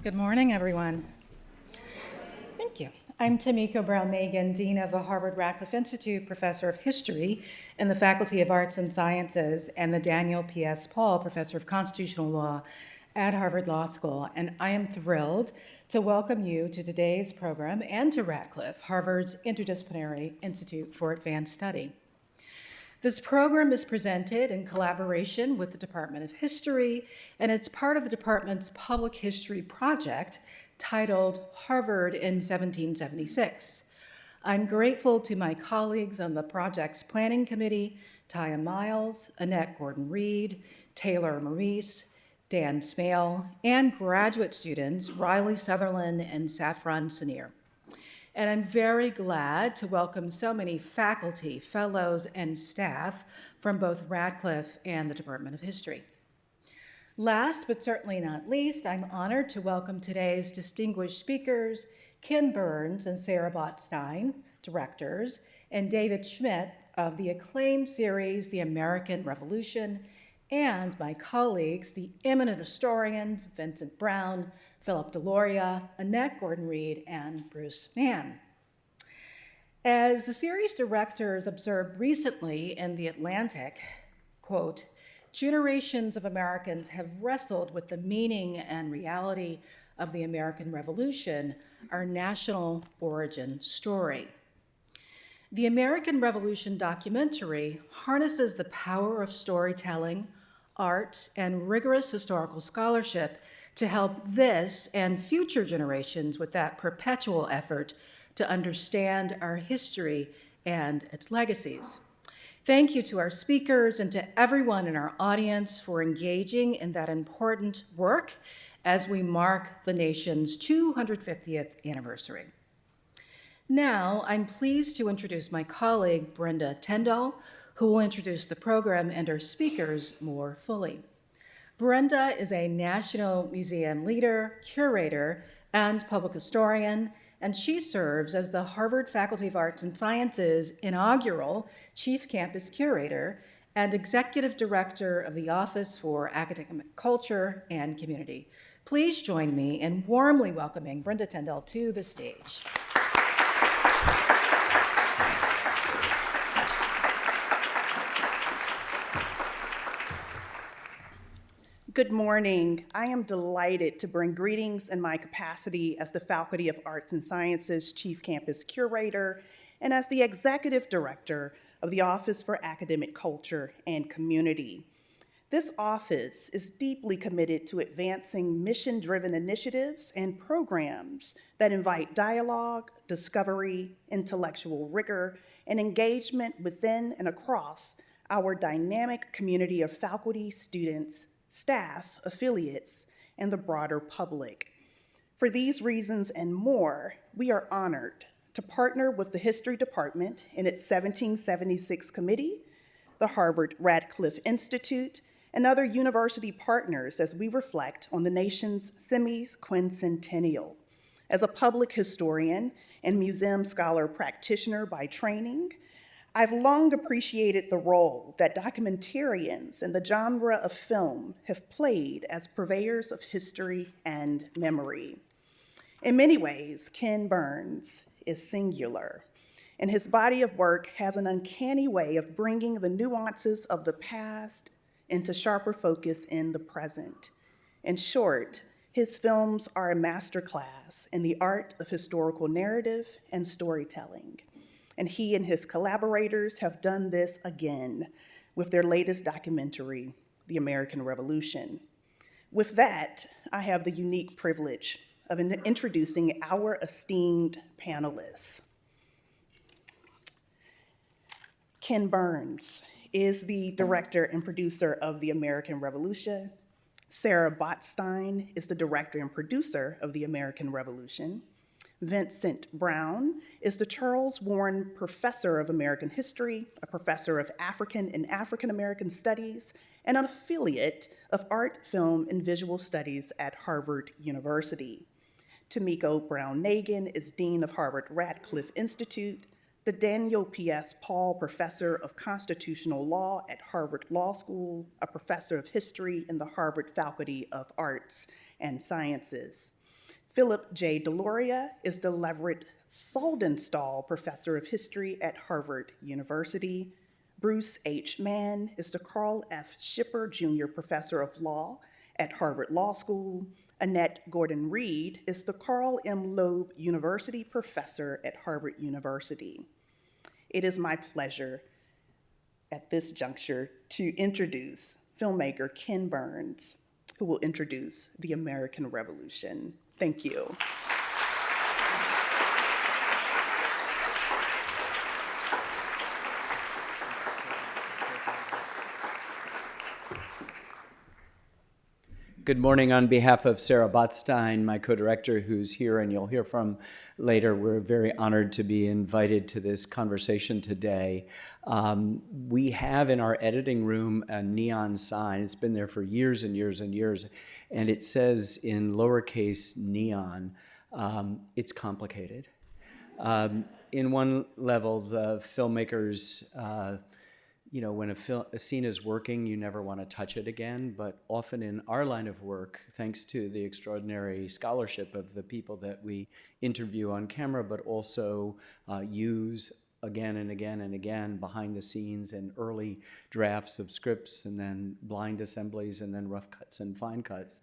Good morning, everyone. Thank you. I'm Tamiko Brown-Nagin, Dean of the Harvard Radcliffe Institute, Professor of History in the Faculty of Arts and Sciences, and the Daniel P.S. Paul Professor of Constitutional Law at Harvard Law School. And I am thrilled to welcome you to today's program and to Radcliffe, Harvard's Interdisciplinary Institute for Advanced Study. This program is presented in collaboration with the Department of History, and it's part of the department's public history project titled Harvard in 1776. I'm grateful to my colleagues on the project's planning committee, Taya Miles, Annette Gordon-Reed, Taylor Maurice, Dan Smale, and graduate students Riley Sutherland and Saffron Senior. And I'm very glad to welcome so many faculty, fellows, and staff from both Radcliffe and the Department of History. Last but certainly not least, I'm honored to welcome today's distinguished speakers, Ken Burns and Sarah Botstein, directors, and David Schmidt of the acclaimed series, The American Revolution, and my colleagues, the eminent historians, Vincent Brown, Philip Deloria, Annette Gordon-Reed, and Bruce Mann. As the series directors observed recently in The Atlantic, quote, generations of Americans have wrestled with the meaning and reality of the American Revolution, our national origin story. The American Revolution documentary harnesses the power of storytelling, art, and rigorous historical scholarship to help this and future generations with that perpetual effort to understand our history and its legacies. Thank you to our speakers and to everyone in our audience for engaging in that important work as we mark the nation's 250th anniversary. Now, I'm pleased to introduce my colleague, Brenda Tyndall, who will introduce the program and our speakers more fully. Brenda is a National Museum leader, curator, and public historian, and she serves as the Harvard Faculty of Arts and Sciences inaugural Chief Campus Curator and Executive Director of the Office for Academic Culture and Community. Please join me in warmly welcoming Brenda Tyndall to the stage. Good morning. I am delighted to bring greetings in my capacity as the Faculty of Arts and Sciences Chief Campus Curator and as the Executive Director of the Office for Academic Culture and Community. This office is deeply committed to advancing mission-driven initiatives and programs that invite dialogue, discovery, intellectual rigor, and engagement within and across our dynamic community of faculty, students, staff, affiliates, and the broader public. For these reasons and more, we are honored to partner with the History Department in its 1776 committee, the Harvard Radcliffe Institute, and other university partners as we reflect on the nation's semi-quincentennial. As a public historian and museum scholar practitioner by training, I've long appreciated the role that documentarians in the genre of film have played as purveyors of history and memory. In many ways, Ken Burns is singular, and his body of work has an uncanny way of bringing the nuances of the past into sharper focus in the present. In short, his films are a masterclass in the art of historical narrative and storytelling. And he and his collaborators have done this again with their latest documentary, The American Revolution. With that, I have the unique privilege of introducing our esteemed panelists. Ken Burns is the director and producer of The American Revolution. Sarah Botstein is the director and producer of The American Revolution. Vincent Brown is the Charles Warren Professor of American History, a professor of African and African American Studies, and an affiliate of Art, Film, and Visual Studies at Harvard University. Tamiko Brown-Nagin is Dean of Harvard Radcliffe Institute, the Daniel P.S. Paul Professor of Constitutional Law at Harvard Law School, a professor of history in the Harvard Faculty of Arts and Sciences. Philip J. Deloria is the Leverett Saldenstall Professor of History at Harvard University. Bruce H. Mann is the Carl F. Shipper Jr. Professor of Law at Harvard Law School. Annette Gordon-Reed is the Carl M. Loeb University Professor at Harvard University. It is my pleasure at this juncture to introduce filmmaker Ken Burns, who will introduce the American Revolution. Thank you. Good morning. On behalf of Sarah Botstein, my co-director, who's here and you'll hear from later, we're very honored to be invited to this conversation today. We have in our editing room a neon sign. It's been there for years and years and years, and it says in lowercase neon, it's complicated. In one level, the filmmakers when a scene is working, you never want to touch it again, but often in our line of work, thanks to the extraordinary scholarship of the people that we interview on camera, but also use again and again and again behind the scenes and early drafts of scripts and then blind assemblies and then rough cuts and fine cuts,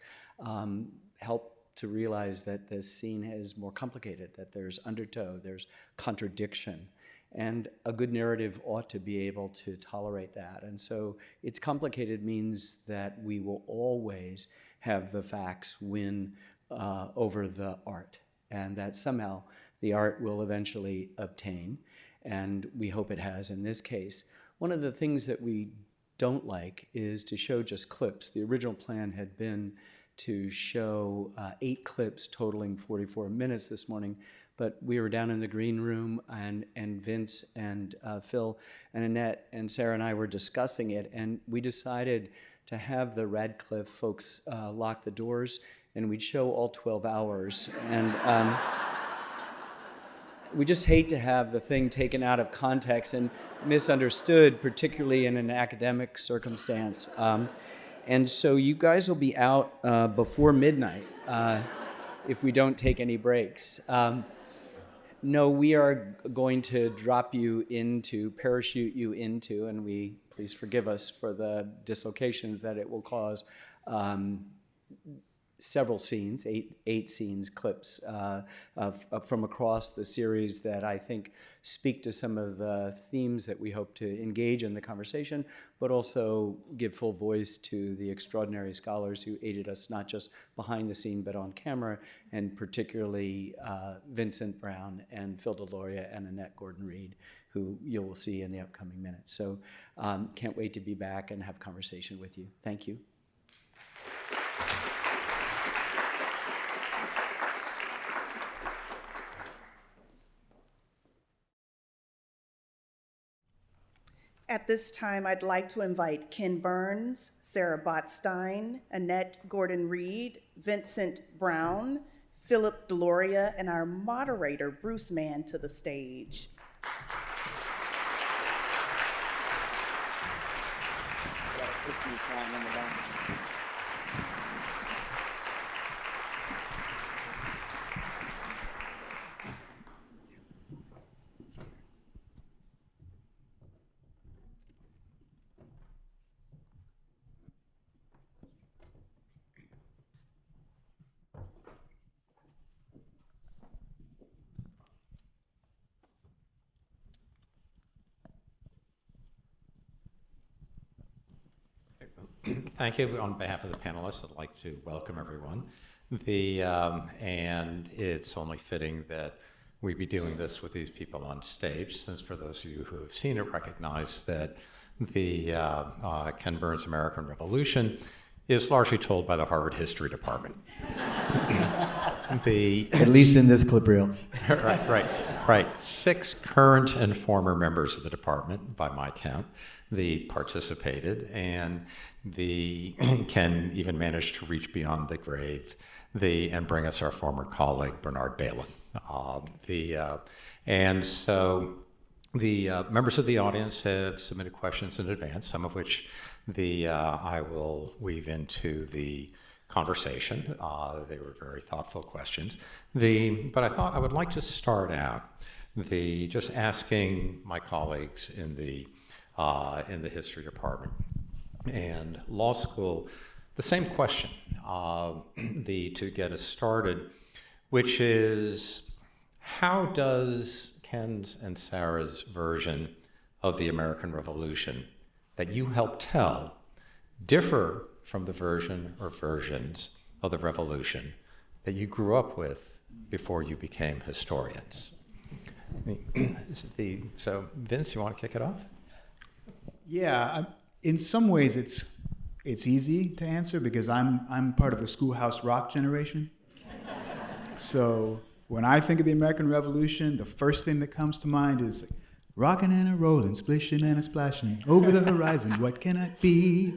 help to realize that the scene is more complicated, that there's undertow, there's contradiction. And a good narrative ought to be able to tolerate that. And so it's complicated means that we will always have the facts win over the art, and that somehow the art will eventually obtain, and we hope it has in this case. One of the things that we don't like is to show just clips. The original plan had been to show 8 clips totaling 44 minutes this morning, but we were down in the green room, and Vince and Phil and Annette and Sarah and I were discussing it, and we decided to have the Radcliffe folks lock the doors, and we'd show all 12 hours. And we just hate to have the thing taken out of context and misunderstood, particularly in an academic circumstance. And so you guys will be out before midnight if we don't take any breaks. No, we are going to parachute you into, and please forgive us for the dislocations that it will cause, several scenes, eight scenes, clips from across the series that I think speak to some of the themes that we hope to engage in the conversation, but also give full voice to the extraordinary scholars who aided us not just behind the scene but on camera, and particularly Vincent Brown and Phil Deloria and Annette Gordon-Reed, who you will see in the upcoming minutes. So can't wait to be back and have conversation with you. Thank you. At this time, I'd like to invite Ken Burns, Sarah Botstein, Annette Gordon-Reed, Vincent Brown, Philip Deloria, and our moderator, Bruce Mann, to the stage. Thank you. On behalf of the panelists, I'd like to welcome everyone. And it's only fitting that we be doing this with these people on stage, since for those of you who have seen it recognize that the Ken Burns' American Revolution is largely told by the Harvard History Department. At least in this clip reel. Right. 6 current and former members of the department, by my count, participated, and Ken even managed to reach beyond the grave and bring us our former colleague, Bernard Balin. And so the members of the audience have submitted questions in advance, some of which I will weave into the conversation. They were very thoughtful questions. But I thought I would like to start out just asking my colleagues in the history department and law school the same question to get us started, which is, how does Ken's and Sarah's version of the American Revolution that you helped tell differ from the version or versions of the Revolution that you grew up with before you became historians? So, Vince, you want to kick it off? Yeah, in some ways it's easy to answer because I'm part of the Schoolhouse Rock generation. So when I think of the American Revolution, the first thing that comes to mind is rockin' and a rollin', splishin' and a splashin', over the horizon, what can it be?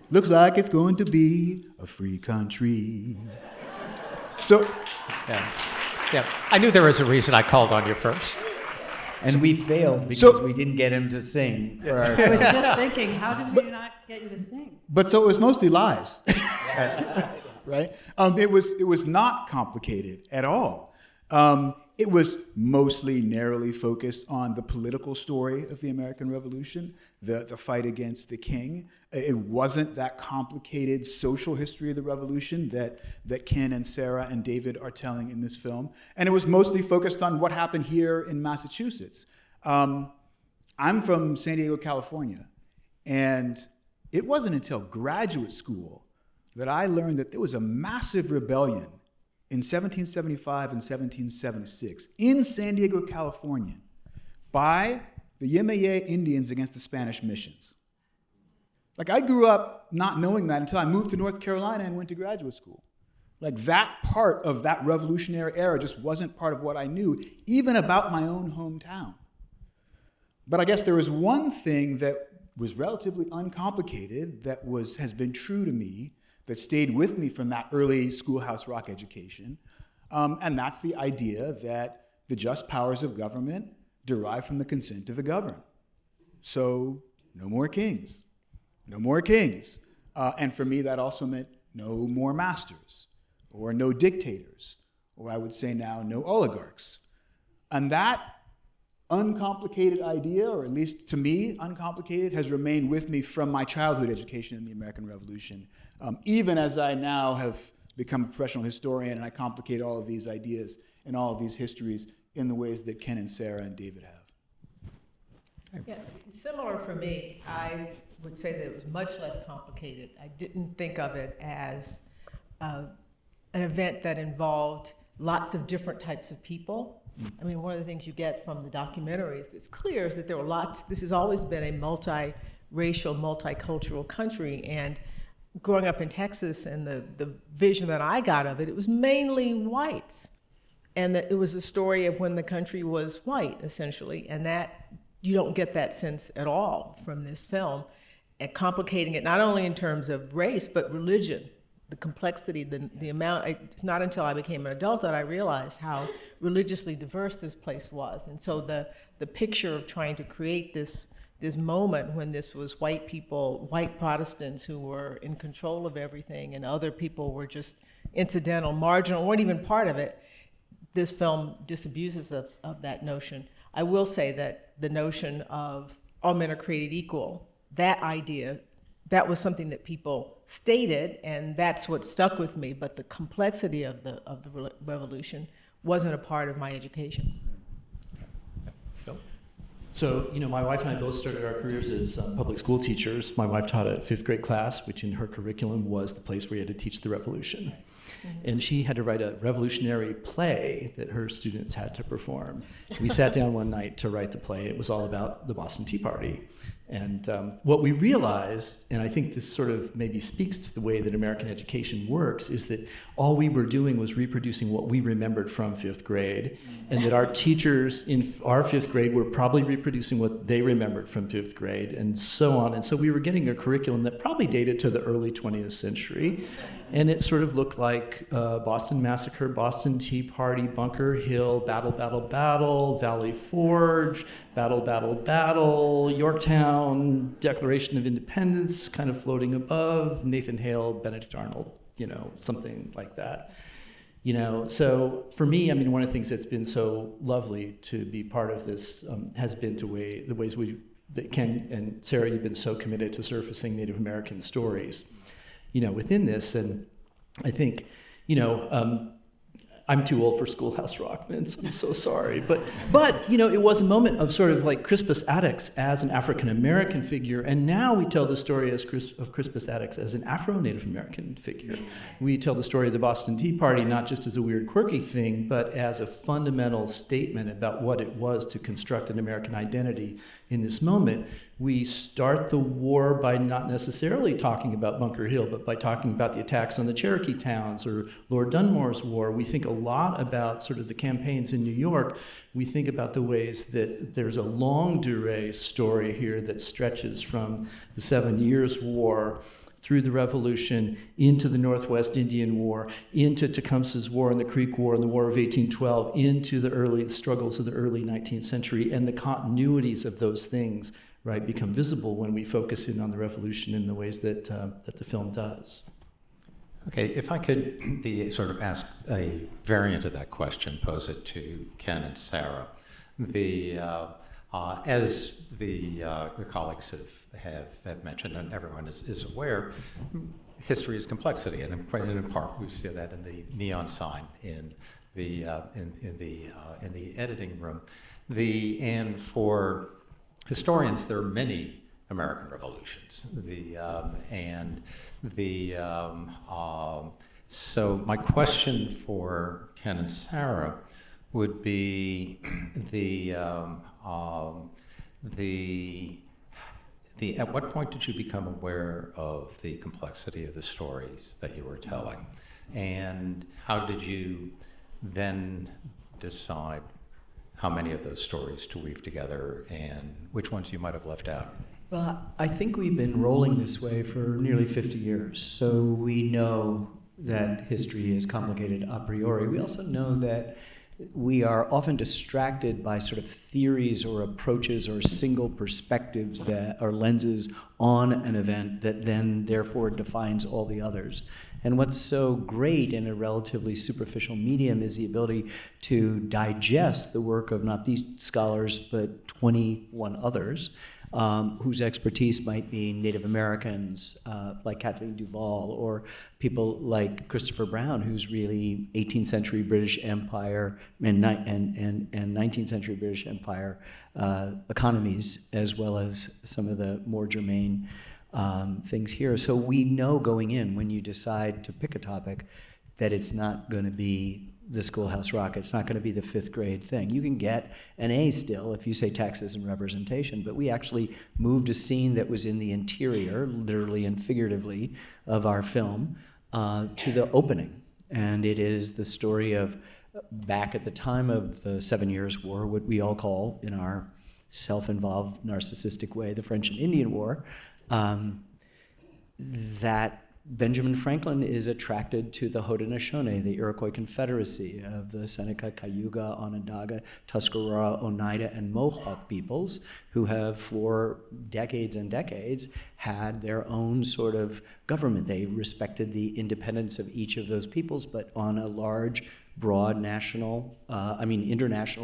Looks like it's going to be a free country. So, Yeah, I knew there was a reason I called on you first. And we failed because we didn't get him to sing for our I was just thinking, how did we not get you to sing? but so it was mostly lies, right? It was not complicated at all. It was mostly narrowly focused on the political story of the American Revolution, the fight against the king. It wasn't that complicated social history of the revolution that Ken and Sarah and David are telling in this film. And it was mostly focused on what happened here in Massachusetts. I'm from San Diego, California, and it wasn't until graduate school that I learned that there was a massive rebellion in 1775 and 1776 in San Diego, California, by the Yemaya Indians against the Spanish missions. Like, I grew up not knowing that until I moved to North Carolina and went to graduate school. Like, that part of that revolutionary era just wasn't part of what I knew, even about my own hometown. But I guess there was one thing that was relatively uncomplicated that has been true to me, that stayed with me from that early Schoolhouse Rock education, and that's the idea that the just powers of government derive from the consent of the governed. So, no more kings. No more kings. And for me, that also meant no more masters, or no dictators, or I would say now, no oligarchs. And that uncomplicated idea, or at least to me, uncomplicated, has remained with me from my childhood education in the American Revolution. Even as I now have become a professional historian and I complicate all of these ideas and all of these histories in the ways that Ken and Sarah and David have. Yeah, similar for me. I would say that it was much less complicated. I didn't think of it as an event that involved lots of different types of people. I mean, one of the things you get from the documentaries, it's clear, is that there were lots. This has always been a multi-racial, multicultural country, and growing up in Texas and the vision that I got of it, it was mainly whites. And that it was a story of when the country was white, essentially, and that you don't get that sense at all from this film, and complicating it not only in terms of race, but religion, the complexity, the amount. It's not until I became an adult that I realized how religiously diverse this place was. And so the picture of trying to create this moment when this was white people, white Protestants who were in control of everything, and other people were just incidental, marginal, weren't even part of it, this film disabuses of that notion. I will say that the notion of all men are created equal, that idea, that was something that people stated, and that's what stuck with me, but the complexity of the revolution wasn't a part of my education. Phil? So, my wife and I both started our careers as public school teachers. My wife taught a 5th grade class, which in her curriculum was the place where you had to teach the revolution. And she had to write a revolutionary play that her students had to perform. We sat down one night to write the play. It was all about the Boston Tea Party. And what we realized, and I think this sort of maybe speaks to the way that American education works, is that all we were doing was reproducing what we remembered from 5th grade, and that our teachers in our 5th grade were probably reproducing what they remembered from 5th grade, and so on. And so we were getting a curriculum that probably dated to the early 20th century, and it sort of looked like Boston Massacre, Boston Tea Party, Bunker Hill, Battle, Battle, Battle, Valley Forge, Battle, Battle, Battle, Yorktown, Declaration of Independence kind of floating above, Nathan Hale, Benedict Arnold, something like that. So for me, I mean, one of the things that's been so lovely to be part of this has been the ways that Ken and Sarah, you've been so committed to surfacing Native American stories, within this. And I think, I'm too old for Schoolhouse Rock, Vince. I'm so sorry. But it was a moment of sort of like Crispus Attucks as an African-American figure, and now we tell the story of Crispus Attucks as an Afro-Native American figure. We tell the story of the Boston Tea Party not just as a weird, quirky thing, but as a fundamental statement about what it was to construct an American identity in this moment. We start the war by not necessarily talking about Bunker Hill, but by talking about the attacks on the Cherokee towns or Lord Dunmore's war. We think a lot about sort of the campaigns in New York. We think about the ways that there's a longue durée story here that stretches from the 7 Years' War through the Revolution, into the Northwest Indian War, into Tecumseh's War and the Creek War and the War of 1812, into the early struggles of the early 19th century, and the continuities of those things, right, become visible when we focus in on the Revolution in the ways that the film does. Okay, if I could sort of ask a variant of that question, pose it to Ken and Sarah. As your colleagues have mentioned, and everyone is aware, history is complexity, and in part we see that in the neon sign in the editing room. And for historians, there are many American revolutions. So my question for Ken and Sarah would be at what point did you become aware of the complexity of the stories that you were telling, and how did you then decide how many of those stories to weave together and which ones you might have left out? Well, I think we've been rolling this way for nearly 50 years, so we know that history is complicated a priori. We also know that we are often distracted by sort of theories or approaches or single perspectives that are lenses on an event that then therefore defines all the others. And what's so great in a relatively superficial medium is the ability to digest the work of not these scholars but 21 others, whose expertise might be Native Americans like Kathleen Duval, or people like Christopher Brown, who's really 18th century British Empire and 19th century British Empire economies, as well as some of the more germane things here. So we know going in, when you decide to pick a topic, that it's not going to be the Schoolhouse Rock. It's not going to be the fifth grade thing. You can get an A still if you say taxes and representation, but we actually moved a scene that was in the interior, literally and figuratively, of our film to the opening. And it is the story of, back at the time of the 7 Years' War, what we all call, in our self-involved narcissistic way, the French and Indian War, that Benjamin Franklin is attracted to the Haudenosaunee, the Iroquois Confederacy of the Seneca, Cayuga, Onondaga, Tuscarora, Oneida, and Mohawk peoples, who have for decades and decades had their own sort of government. They respected the independence of each of those peoples, but on a large, broad international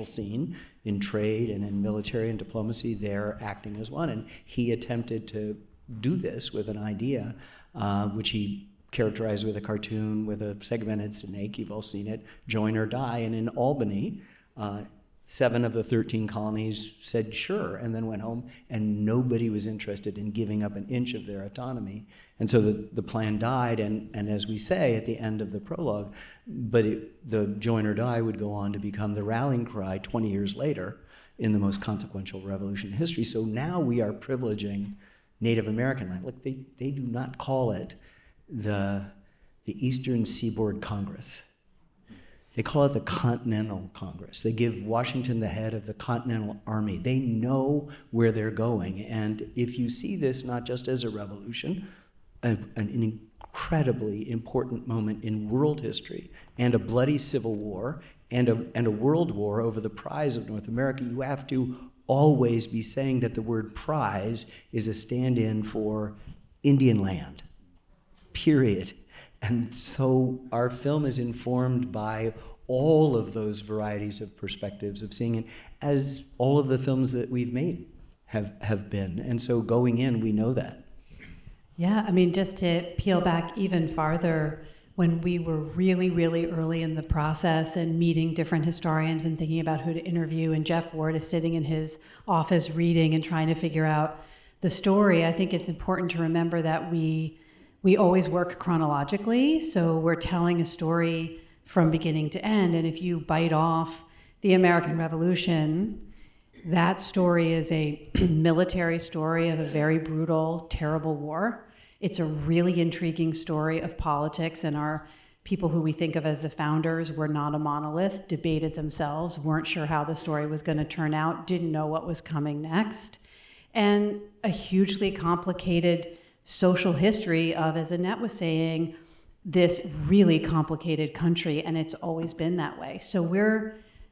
scene, in trade and in military and diplomacy, they're acting as one. And he attempted to do this with an idea, which he characterized with a cartoon with a segmented snake. You've all seen it, Join or Die. And in Albany, 7 of the 13 colonies said sure, and then went home, and nobody was interested in giving up an inch of their autonomy. And so the plan died, and as we say at the end of the prologue, the Join or Die would go on to become the rallying cry 20 years later in the most consequential revolution in history. So now we are privileging Native American land. Look, they do not call it the Eastern Seaboard Congress. They call it the Continental Congress. They give Washington the head of the Continental Army. They know where they're going. And if you see this not just as a revolution, an incredibly important moment in world history, and a bloody civil war, and a world war over the prize of North America, you have to always be saying that the word prize is a stand-in for Indian land, period. And so our film is informed by all of those varieties of perspectives of seeing it, as all of the films that we've made have been. And so going in, we know that. Yeah, I mean, just to peel back even farther, when we were really, really early in the process and meeting different historians and thinking about who to interview, and Jeff Ward is sitting in his office reading and trying to figure out the story, I think it's important to remember that we always work chronologically, so we're telling a story from beginning to end, and if you bite off the American Revolution, that story is a military story of a very brutal, terrible war. It's a really intriguing story of politics, and our people who we think of as the founders were not a monolith, debated themselves, weren't sure how the story was going to turn out, didn't know what was coming next. And a hugely complicated social history of, as Annette was saying, this really complicated country, and it's always been that way. So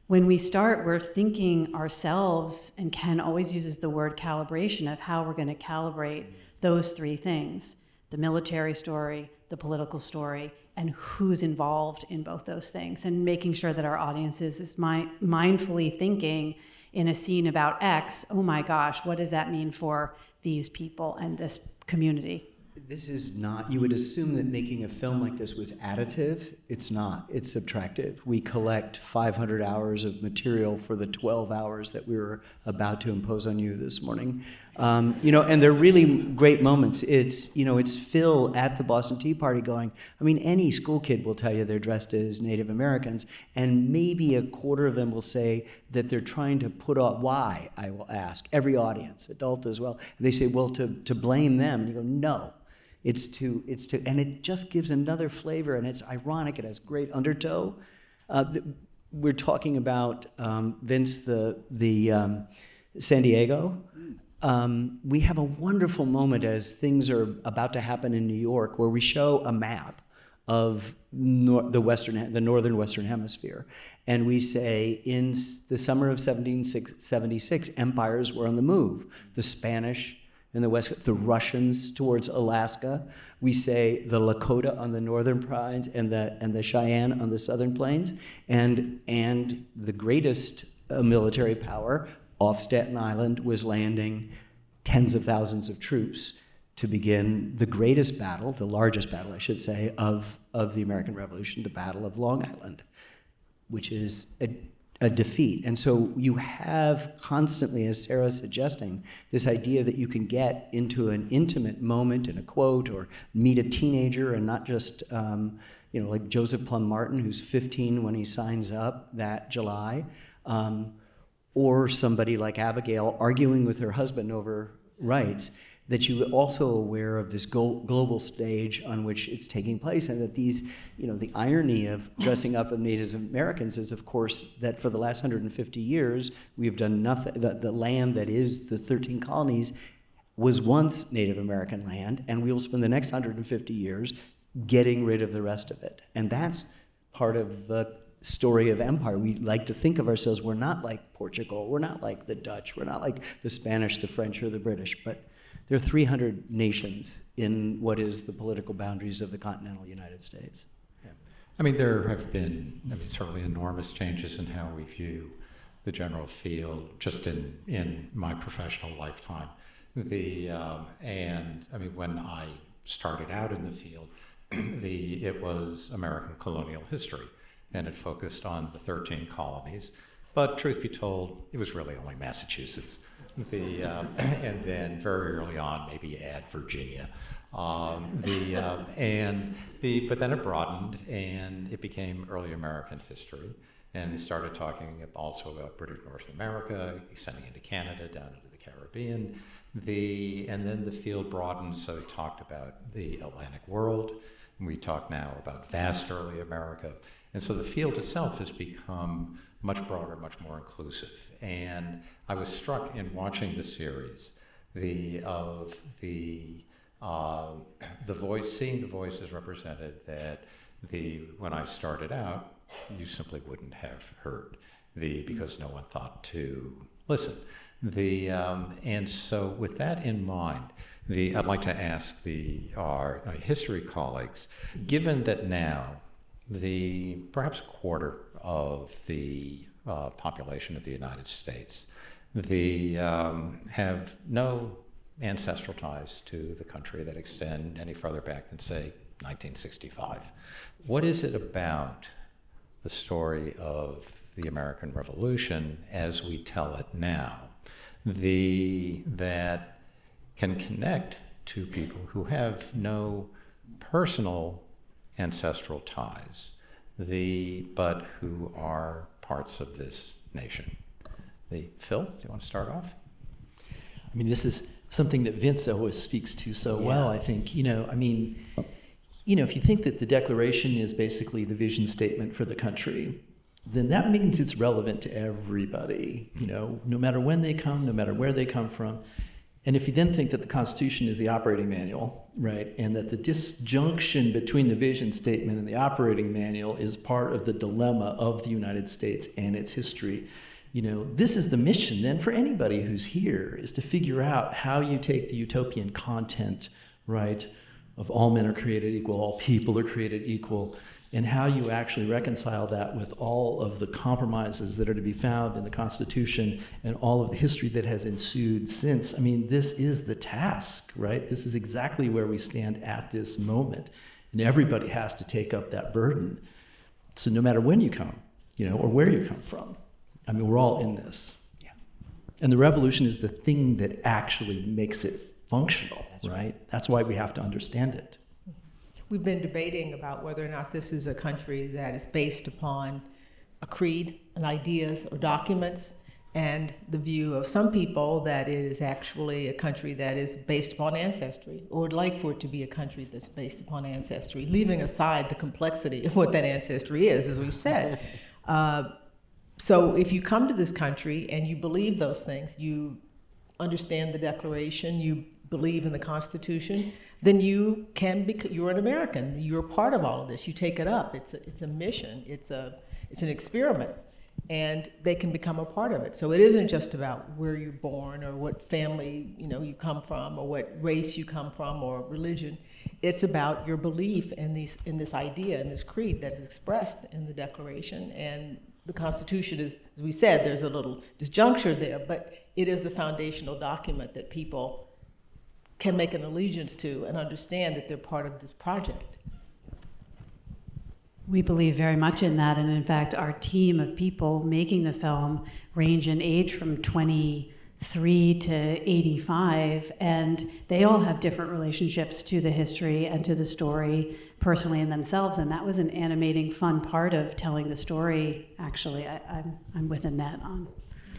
when we start, we're thinking ourselves, and Ken always uses the word calibration, of how we're going to calibrate those three things: the military story, the political story, and who's involved in both those things, and making sure that our audiences is mindfully thinking in a scene about X, oh my gosh, what does that mean for these people and this community? This is not, you would assume that making a film like this was additive. It's not, it's subtractive. We collect 500 hours of material for the 12 hours that we were about to impose on you this morning. And they're really great moments. It's Phil at the Boston Tea Party going, I mean, any school kid will tell you they're dressed as Native Americans, and maybe a quarter of them will say that they're trying to put off, why, I will ask, every audience, adult as well. And they say, well, to blame them. And you go, no. It's to, and it just gives another flavor, and it's ironic. It has great undertow. We're talking about Vince, the San Diego. We have a wonderful moment as things are about to happen in New York, where we show a map of the northern Western Hemisphere, and we say in the summer of 1776, empires were on the move. The Spanish in the west, the Russians towards Alaska. We say the Lakota on the northern plains and the Cheyenne on the southern plains, and the greatest military power off Staten Island was landing tens of thousands of troops to begin the greatest battle, the largest battle, I should say, of the American Revolution, the Battle of Long Island, which is a defeat. And so you have constantly, as Sarah's suggesting, this idea that you can get into an intimate moment in a quote, or meet a teenager, and not just, like Joseph Plum Martin, who's 15 when he signs up that July, or somebody like Abigail arguing with her husband over rights, that you are also aware of this global stage on which it's taking place, and that these, the irony of dressing up of Native Americans is, of course, that for the last 150 years, we've done nothing. The land that is the 13 colonies was once Native American land, and we will spend the next 150 years getting rid of the rest of it. And that's part of the story of empire. We like to think of ourselves, we're not like Portugal, we're not like the Dutch, we're not like the Spanish, the French, or the British, but there are 300 nations in what is the political boundaries of the continental United States. Yeah. I mean, there have been, certainly enormous changes in how we view the general field just in my professional lifetime. When I started out in the field, it was American colonial history, and it focused on the 13 colonies. But truth be told, it was really only Massachusetts. And then very early on, maybe add Virginia. But then it broadened, and it became early American history. And it started talking also about British North America, extending into Canada, down into the Caribbean. And then the field broadened, so it talked about the Atlantic world. We talk now about vast early America. And so the field itself has become much broader, much more inclusive. And I was struck in watching the series, seeing the voices represented that when I started out, you simply wouldn't have heard. because no one thought to listen. And so with that in mind, I'd like to ask our history colleagues, given that now perhaps a quarter of the population of the United States have no ancestral ties to the country that extend any further back than, say, 1965. What is it about the story of the American Revolution as we tell it now that can connect to people who have no personal ancestral ties, but who are parts of this nation? Phil, do you want to start off? I mean, this is something that Vince always speaks to so well, I think. If you think that the Declaration is basically the vision statement for the country, then that means it's relevant to everybody, no matter when they come, no matter where they come from. And if you then think that the Constitution is the operating manual, right, and that the disjunction between the vision statement and the operating manual is part of the dilemma of the United States and its history, this is the mission then for anybody who's here, is to figure out how you take the utopian content, right, of all men are created equal, all people are created equal, and how you actually reconcile that with all of the compromises that are to be found in the Constitution and all of the history that has ensued since. I mean, this is the task, right? This is exactly where we stand at this moment. And everybody has to take up that burden. So no matter when you come, or where you come from, I mean, we're all in this. Yeah. And the revolution is the thing that actually makes it functional, right? That's why we have to understand it. We've been debating about whether or not this is a country that is based upon a creed and ideas or documents, and the view of some people that it is actually a country that is based upon ancestry, or would like for it to be a country that's based upon ancestry, leaving aside the complexity of what that ancestry is, as we've said. So if you come to this country and you believe those things, you understand the Declaration, you believe in the Constitution, then you're an American. You're a part of all of this. You take it up. It's a mission. It's an experiment, and they can become a part of it. So it isn't just about where you're born or what family you come from or what race you come from or religion. It's about your belief in this idea, in this creed that is expressed in the Declaration. And the Constitution is, as we said, there's a little disjuncture there, but it is a foundational document that people can make an allegiance to and understand that they're part of this project. We believe very much in that, and in fact, our team of people making the film range in age from 23 to 85, and they all have different relationships to the history and to the story personally in themselves, and that was an animating, fun part of telling the story. Actually, I'm with Annette on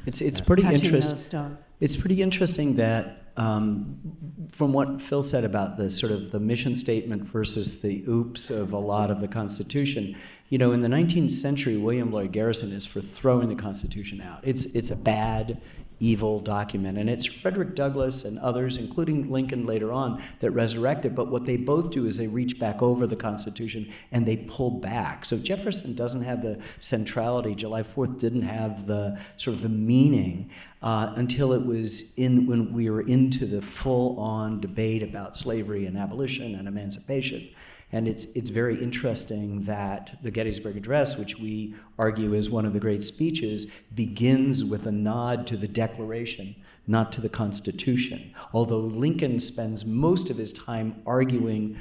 It's pretty touching interesting. those stones. It's pretty interesting that from what Phil said about the sort of the mission statement versus the oops of a lot of the Constitution, in the 19th century, William Lloyd Garrison is for throwing the Constitution out. It's a bad, evil document, and it's Frederick Douglass and others, including Lincoln later on, that resurrect it. But what they both do is they reach back over the Constitution and they pull back. So Jefferson doesn't have the centrality. July 4th didn't have the sort of the meaning until it was when we were into the full-on debate about slavery and abolition and emancipation. And it's very interesting that the Gettysburg Address, which we argue is one of the great speeches, begins with a nod to the Declaration, not to the Constitution. Although Lincoln spends most of his time arguing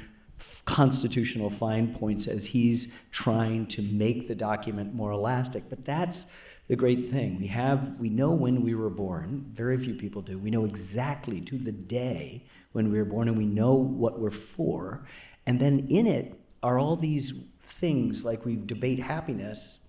constitutional fine points as he's trying to make the document more elastic. But that's the great thing. We know when we were born. Very few people do. We know exactly to the day when we were born, and we know what we're for. And then in it are all these things, like we debate happiness.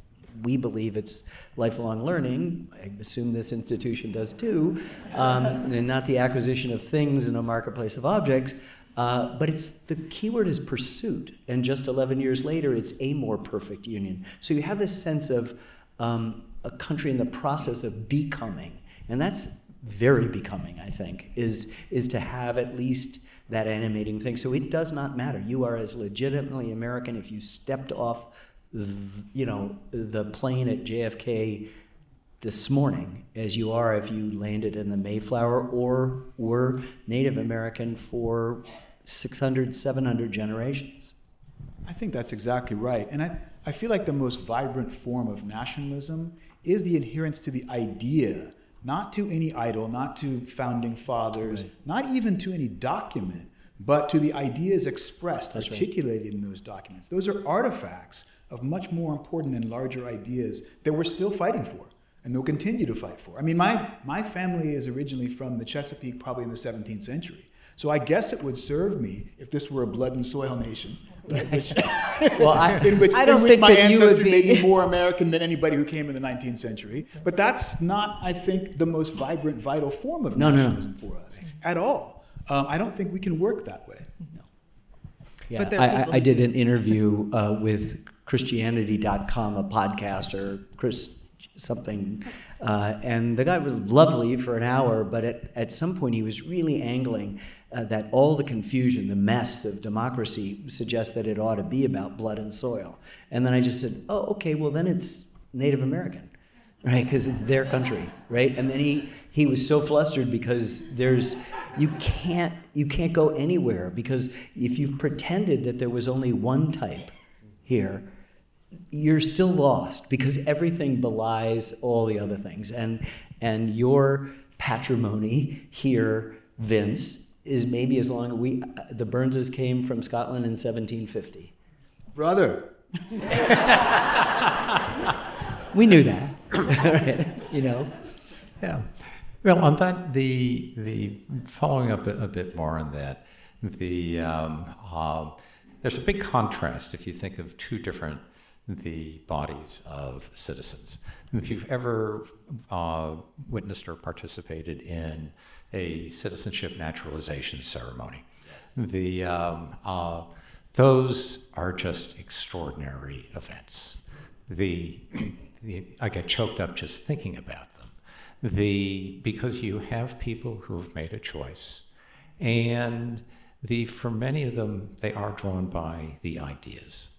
We believe it's lifelong learning. I assume this institution does too, and not the acquisition of things in a marketplace of objects. But the key word is pursuit. And just 11 years later, it's a more perfect union. So you have this sense of a country in the process of becoming. And that's very becoming, I think, is to have at least that animating thing. So it does not matter. You are as legitimately American if you stepped off the plane at JFK this morning as you are if you landed in the Mayflower or were Native American for 600, 700 generations. I think that's exactly right. And I feel like the most vibrant form of nationalism is the adherence to the idea, not to any idol, not to founding fathers, Right. not even to any document, but to the ideas expressed, That's articulated in those documents. Those are artifacts of much more important and larger ideas that we're still fighting for and they'll continue to fight for. I mean, my family is originally from the Chesapeake, probably in the 17th century. So I guess it would serve me if this were a blood and soil nation, right? Which, Well, in which, I don't in which think my that you would ancestry made be. me more American than anybody who came in the 19th century. But that's not, I think, the most vibrant, vital form of No. nationalism for us at all. I don't think we can work that way. Yeah, But there are people I who did do. an interview with Christianity.com, a podcaster, Chris something, and the guy was lovely for an hour, but at some point he was really angling that all the confusion, the mess of democracy suggests that it ought to be about blood and soil. And then I just said, oh, okay, well then it's Native American, right? Because it's their country, right? And then he was so flustered because you can't go anywhere, because if you've pretended that there was only one type here, you're still lost, because everything belies all the other things. And your patrimony here, Vince, is maybe as long as the Burnses came from Scotland in 1750. Brother, We knew that, right? You know. Yeah. Well, on that, the following up a bit more on that, there's a big contrast if you think of two different bodies of citizens. If you've ever witnessed or participated in a citizenship naturalization ceremony, those are just extraordinary events. I get choked up just thinking about them. Because you have people who have made a choice, and for many of them, they are drawn by the ideas,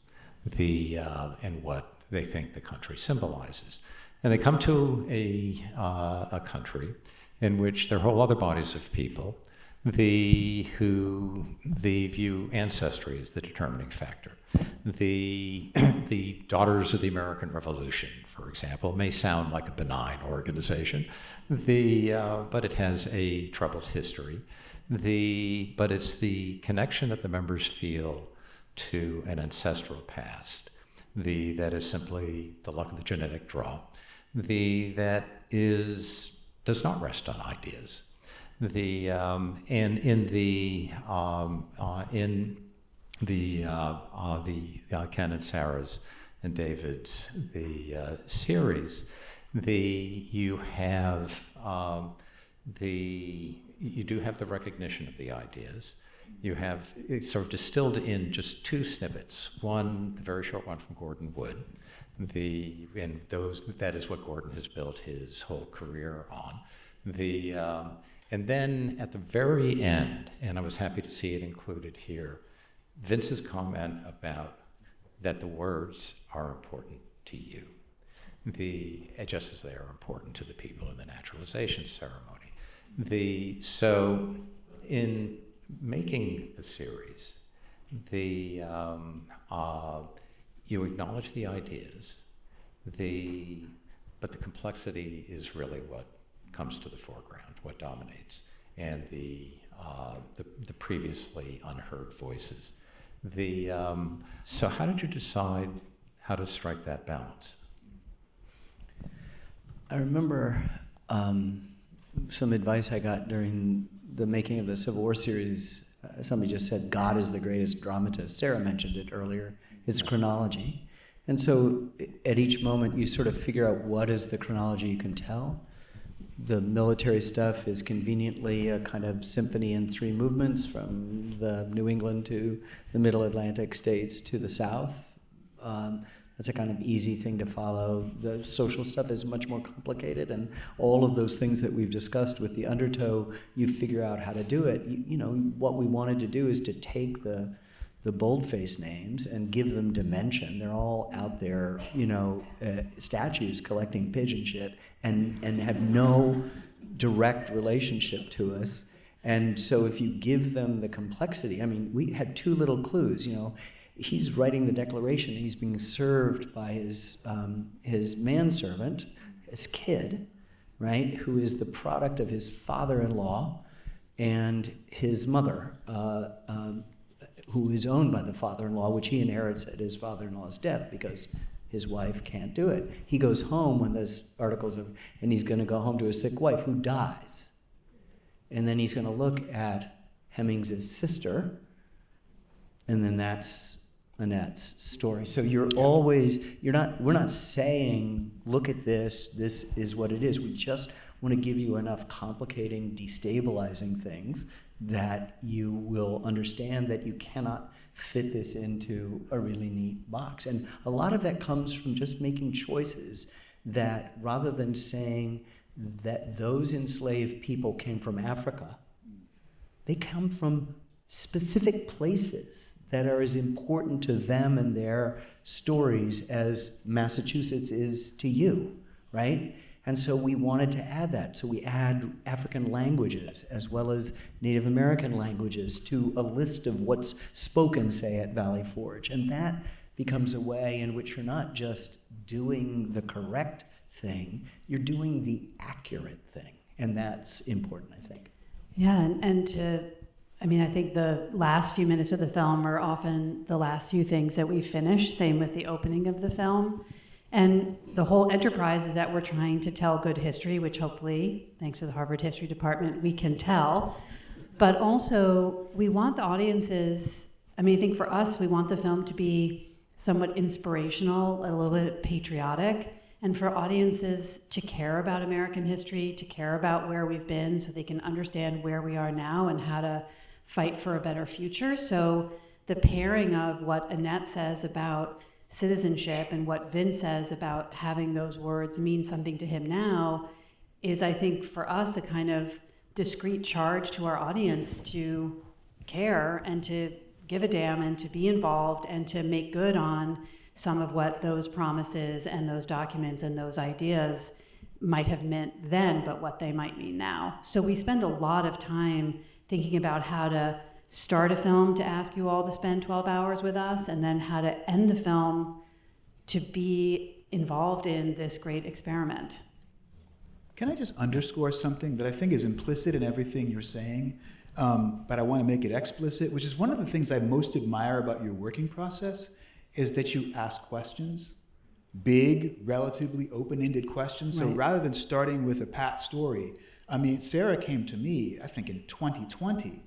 and what they think the country symbolizes, and they come to a country in which there are whole other bodies of people, who view ancestry as the determining factor. The Daughters of the American Revolution, for example, may sound like a benign organization, but it has a troubled history. But it's the connection that the members feel to an ancestral past, that is simply the luck of the genetic draw, that does not rest on ideas. And in Ken and Sarah's and David's series, you do have the recognition of the ideas. You have it sort of distilled in just two snippets. One, the very short one from Gordon Wood, that is what Gordon has built his whole career on. And then at the very end, and I was happy to see it included here, Vince's comment about that the words are important to you, just as they are important to the people in the naturalization ceremony. So in making the series, you acknowledge the ideas, but the complexity is really what comes to the foreground, what dominates, and the previously unheard voices. So how did you decide how to strike that balance? I remember some advice I got during the making of the Civil War series. Somebody just said, God is the greatest dramatist. Sarah mentioned it earlier. It's chronology. And so at each moment, you sort of figure out what is the chronology you can tell. The military stuff is conveniently a kind of symphony in three movements, from the New England to the Middle Atlantic states to the South. That's a kind of easy thing to follow. The social stuff is much more complicated, and all of those things that we've discussed with the undertow, you figure out how to do it. You know, what we wanted to do is to take the the boldface names and give them dimension. They're all out there, statues collecting pigeon shit and have no direct relationship to us. And so if you give them the complexity, we had two little clues, he's writing the Declaration, and he's being served by his manservant, his kid, right, who is the product of his father-in-law and his mother, who is owned by the father-in-law, which he inherits at his father-in-law's death because his wife can't do it. He goes home when there's articles and he's going to go home to his sick wife who dies. And then he's going to look at Hemings' sister, and then that's Annette's story. So we're not saying, look at this is what it is. We just want to give you enough complicating, destabilizing things that you will understand that you cannot fit this into a really neat box. And a lot of that comes from just making choices that, rather than saying that those enslaved people came from Africa, they come from specific places that are as important to them and their stories as Massachusetts is to you, right? And so we wanted to add that. So we add African languages as well as Native American languages to a list of what's spoken, say, at Valley Forge. And that becomes a way in which you're not just doing the correct thing, you're doing the accurate thing. And that's important, I think. Yeah, I think the last few minutes of the film are often the last few things that we finish, same with the opening of the film. And the whole enterprise is that we're trying to tell good history, which hopefully, thanks to the Harvard History Department, we can tell. But also, we want the audiences, I think for us, we want the film to be somewhat inspirational, a little bit patriotic, and for audiences to care about American history, to care about where we've been so they can understand where we are now and how to fight for a better future. So the pairing of what Annette says about citizenship and what Vince says about having those words mean something to him now is, I think, for us, a kind of discreet charge to our audience to care and to give a damn and to be involved and to make good on some of what those promises and those documents and those ideas might have meant then, but what they might mean now. So we spend a lot of time thinking about how to start a film to ask you all to spend 12 hours with us, and then how to end the film to be involved in this great experiment. Can I just underscore something that I think is implicit in everything you're saying, but I want to make it explicit, which is one of the things I most admire about your working process is that you ask questions, big, relatively open-ended questions. Right. So rather than starting with a pat story, Sarah came to me, I think in 2020,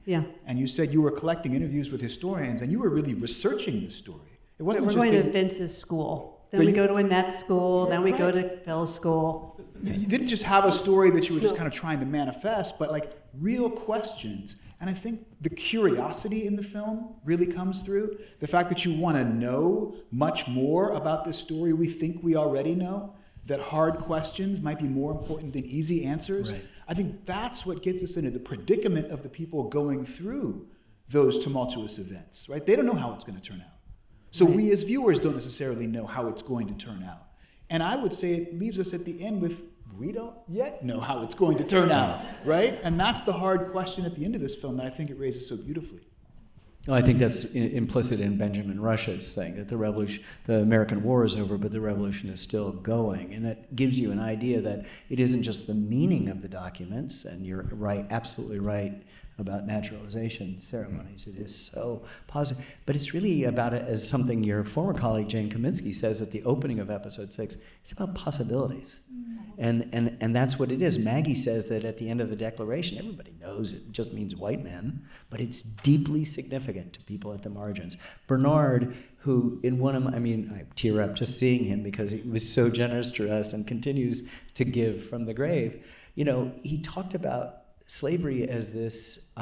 and you said you were collecting interviews with historians and you were really researching the story. It wasn't We're just going to Vince's school, then we go to Annette's school, then we go to Phil's school. You didn't just have a story that you were just kind of trying to manifest, but like real questions. And I think the curiosity in the film really comes through. The fact that you want to know much more about this story we think we already know, that hard questions might be more important than easy answers. Right. I think that's what gets us into the predicament of the people going through those tumultuous events, right? They don't know how it's going to turn out. So we as viewers don't necessarily know how it's going to turn out. And I would say it leaves us at the end with, we don't yet know how it's going to turn out, right? And that's the hard question at the end of this film that I think it raises so beautifully. Well, I think that's implicit in Benjamin Rush's thing, that the American War is over, but the revolution is still going. And that gives you an idea that it isn't just the meaning of the documents, and you're right, absolutely right about naturalization ceremonies. It is so positive. But it's really about it as something your former colleague Jane Kaminsky says at the opening of episode 6, it's about possibilities. And that's what it is. Maggie says that at the end of the Declaration, everybody knows it just means white men, but it's deeply significant to people at the margins. Bernard, who in one of my, I tear up just seeing him because he was so generous to us and continues to give from the grave. He talked about slavery as this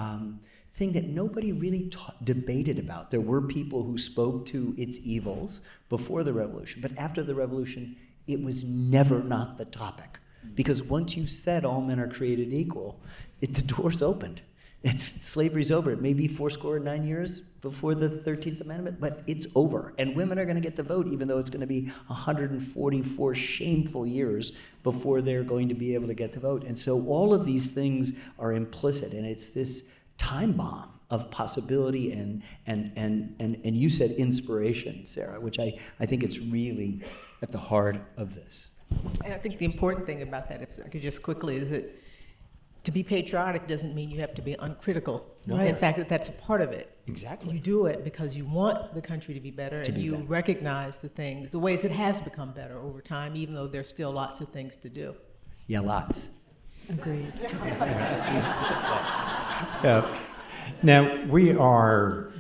thing that nobody really debated about. There were people who spoke to its evils before the revolution, but after the revolution, it was never not the topic. Because once you've said all men are created equal, the door's opened. Slavery's over. It may be 69 years before the 13th Amendment, but it's over. And women are going to get the vote, even though it's going to be 144 shameful years before they're going to be able to get the vote. And so all of these things are implicit, and it's this time bomb of possibility and you said inspiration, Sarah, which I think it's really at the heart of this. And I think the important thing about that, if I could just quickly, is that to be patriotic doesn't mean you have to be uncritical. No. In fact, that's a part of it. Exactly. You do it because you want the country to be better, and you recognize the ways it has become better over time, even though there's still lots of things to do. Yeah, lots. Agreed. Yeah. Now, we are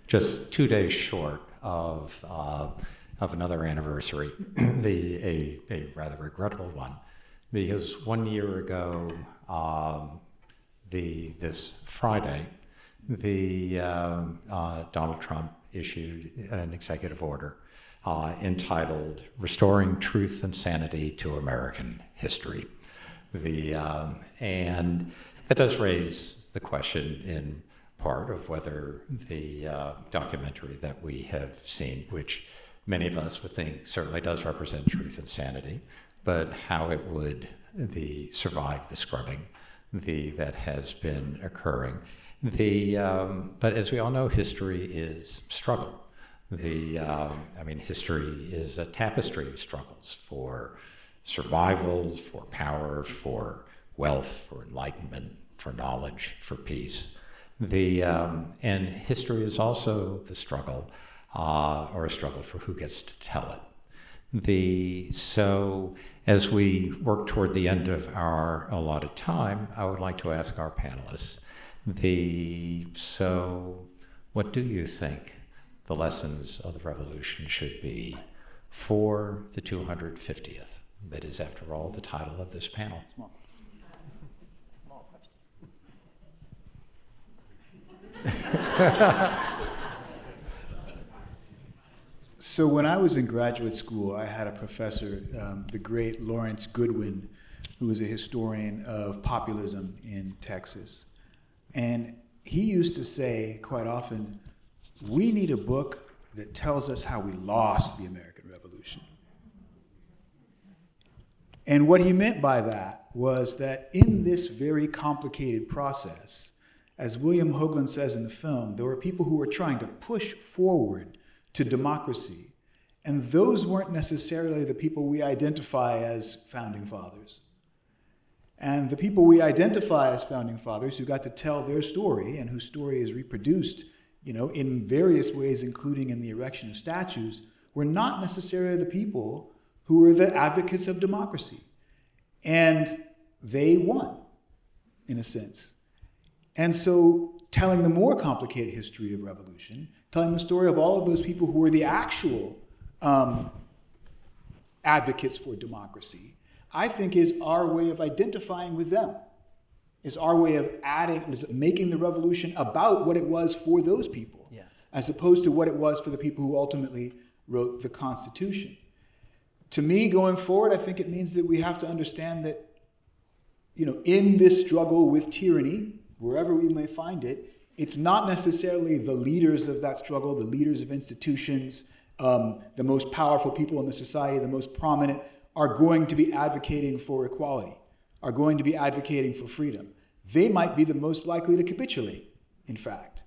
just 2 days short of another anniversary, a rather regrettable one, because 1 year ago, this Friday, Donald Trump issued an executive order entitled "Restoring Truth and Sanity to American History," and that does raise the question in part of whether the documentary that we have seen, which many of us would think certainly does represent truth and sanity, but how it would survive the scrubbing that has been occurring. But as we all know, history is struggle. History is a tapestry of struggles for survival, for power, for wealth, for enlightenment, for knowledge, for peace. And history is also the struggle, or a struggle for who gets to tell it. So as we work toward the end of our allotted time, I would like to ask our panelists, so what do you think the lessons of the revolution should be for the 250th? That is, after all, the title of this panel. So when I was in graduate school, I had a professor, the great Lawrence Goodwin, who was a historian of populism in Texas. And he used to say quite often, we need a book that tells us how we lost the American Revolution. And what he meant by that was that in this very complicated process, as William Hoagland says in the film, there were people who were trying to push forward to democracy. And those weren't necessarily the people we identify as founding fathers. And the people we identify as founding fathers who got to tell their story and whose story is reproduced, in various ways, including in the erection of statues, were not necessarily the people who were the advocates of democracy. And they won, in a sense. And so telling the more complicated history of revolution, telling the story of all of those people who were the actual advocates for democracy, I think is our way of identifying with them, is our way of making the revolution about what it was for those people, yes, as opposed to what it was for the people who ultimately wrote the Constitution. To me, going forward, I think it means that we have to understand that, in this struggle with tyranny, wherever we may find it, it's not necessarily the leaders of that struggle, the leaders of institutions, the most powerful people in the society, the most prominent, are going to be advocating for equality, are going to be advocating for freedom. They might be the most likely to capitulate, in fact.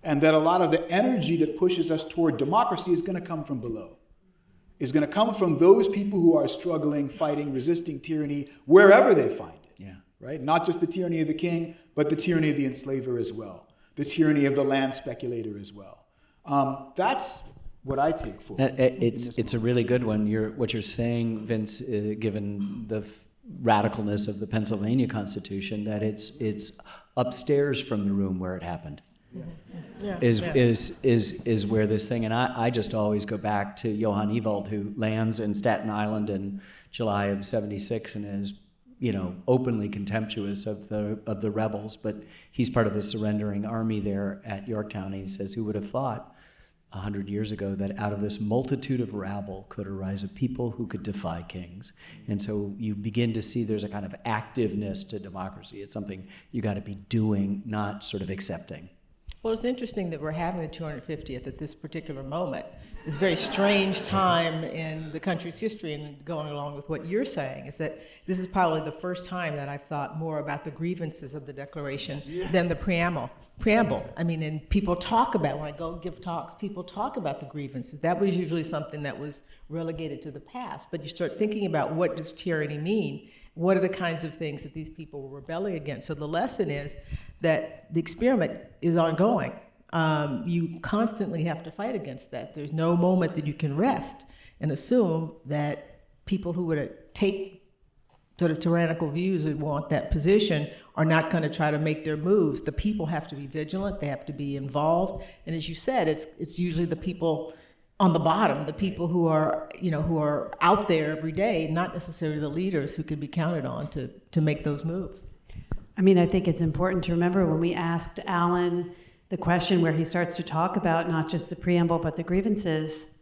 And that a lot of the energy that pushes us toward democracy is going to come from below, is going to come from those people who are struggling, fighting, resisting tyranny, wherever they find it. Yeah. Right? Not just the tyranny of the king, but the tyranny of the enslaver as well, the tyranny of the land speculator as well. That's what I take for. It's a really good one. What you're saying, Vince, given the radicalness of the Pennsylvania Constitution, that it's upstairs from the room where it happened. Yeah. Is where this thing, and I just always go back to Johann Ewald, who lands in Staten Island in July of '76 and is, openly contemptuous of the rebels, but he's part of the surrendering army there at Yorktown. And he says, "Who would have thought 100 years ago that out of this multitude of rabble could arise a people who could defy kings. And so you begin to see there's a kind of activeness to democracy. It's something you got to be doing, not sort of accepting. Well, it's interesting that we're having the 250th at this particular moment. It's a very strange time in the country's history, and going along with what you're saying is that this is probably the first time that I've thought more about the grievances of the Declaration than the preamble. I mean, and people talk about, when I go give talks, people talk about the grievances. That was usually something that was relegated to the past. But you start thinking about, what does tyranny mean? What are the kinds of things that these people were rebelling against? So the lesson is that the experiment is ongoing. You constantly have to fight against that. There's no moment that you can rest and assume that people who would take sort of tyrannical views and want that position are not going to try to make their moves. The people have to be vigilant, they have to be involved, and as you said, it's usually the people on the bottom, the people who are, who are out there every day, not necessarily the leaders who can be counted on to make those moves. I mean, I think it's important to remember when we asked Alan the question where he starts to talk about not just the preamble but the grievances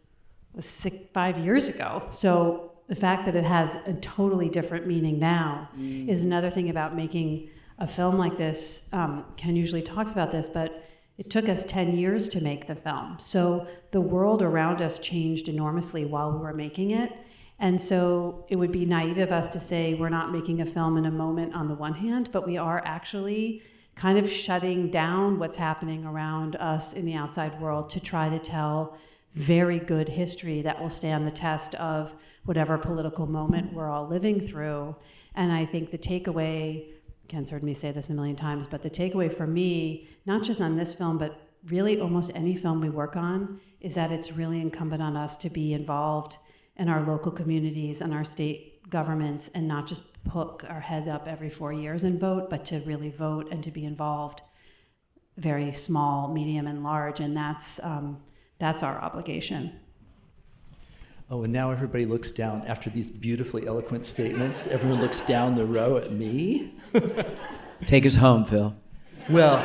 was 5 years ago. So the fact that it has a totally different meaning now is another thing about making a film like this. Ken usually talks about this, but it took us 10 years to make the film. So the world around us changed enormously while we were making it. And so it would be naive of us to say we're not making a film in a moment on the one hand, but we are actually kind of shutting down what's happening around us in the outside world to try to tell very good history that will stand the test of whatever political moment we're all living through. And I think the takeaway, Ken's heard me say this a million times, but the takeaway for me, not just on this film, but really almost any film we work on, is that it's really incumbent on us to be involved in our local communities and our state governments, and not just poke our head up every 4 years and vote, but to really vote and to be involved, very small, medium, and large, and that's our obligation. Oh, and now everybody looks down after these beautifully eloquent statements. Everyone looks down the row at me. Take us home, Phil. Well,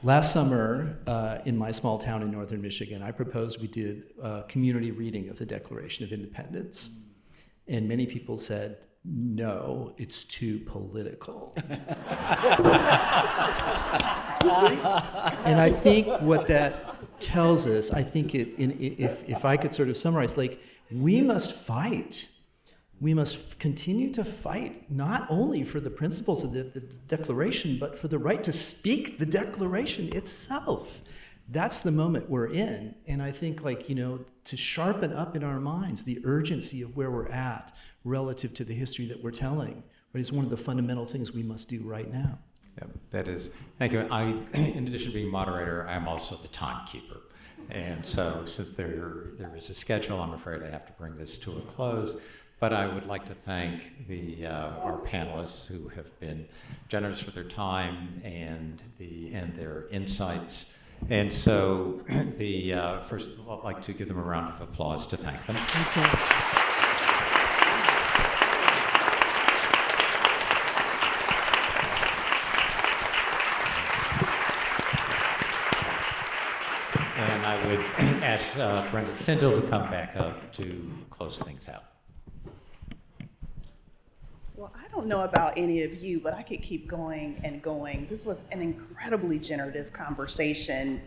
last summer in my small town in northern Michigan, I proposed we did a community reading of the Declaration of Independence. And many people said, no, it's too political. And I think what that tells us, I think if I could sort of summarize, like, we must fight. We must continue to fight, not only for the principles of the Declaration, but for the right to speak the Declaration itself. That's the moment we're in. And I think, to sharpen up in our minds the urgency of where we're at relative to the history that we're telling, but it's one of the fundamental things we must do right now. Yeah, that is, thank you. In addition to being moderator, I'm also the timekeeper. And so since there is a schedule, I'm afraid I have to bring this to a close. But I would like to thank our panelists who have been generous with their time and their insights. And so first, I'd like to give them a round of applause to thank them. Thank you. And I would ask Brenda Tyndall to come back up to close things out. Well, I don't know about any of you, but I could keep going and going. This was an incredibly generative conversation.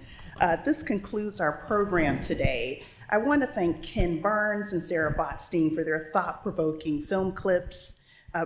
This concludes our program today. I want to thank Ken Burns and Sarah Botstein for their thought-provoking film clips.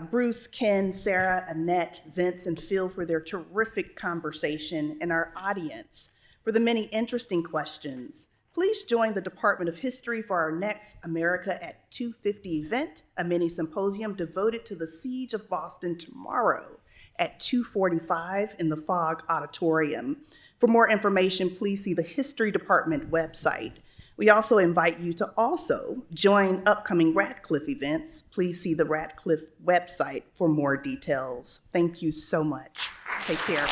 Bruce, Ken, Sarah, Annette, Vince, and Phil for their terrific conversation, and our audience for the many interesting questions. Please join the Department of History for our next America at 250 event, a mini symposium devoted to the Siege of Boston tomorrow at 2:45 in the Fogg Auditorium. For more information, please see the History Department website. We also invite you to also join upcoming Radcliffe events. Please see the Radcliffe website for more details. Thank you so much. Take care.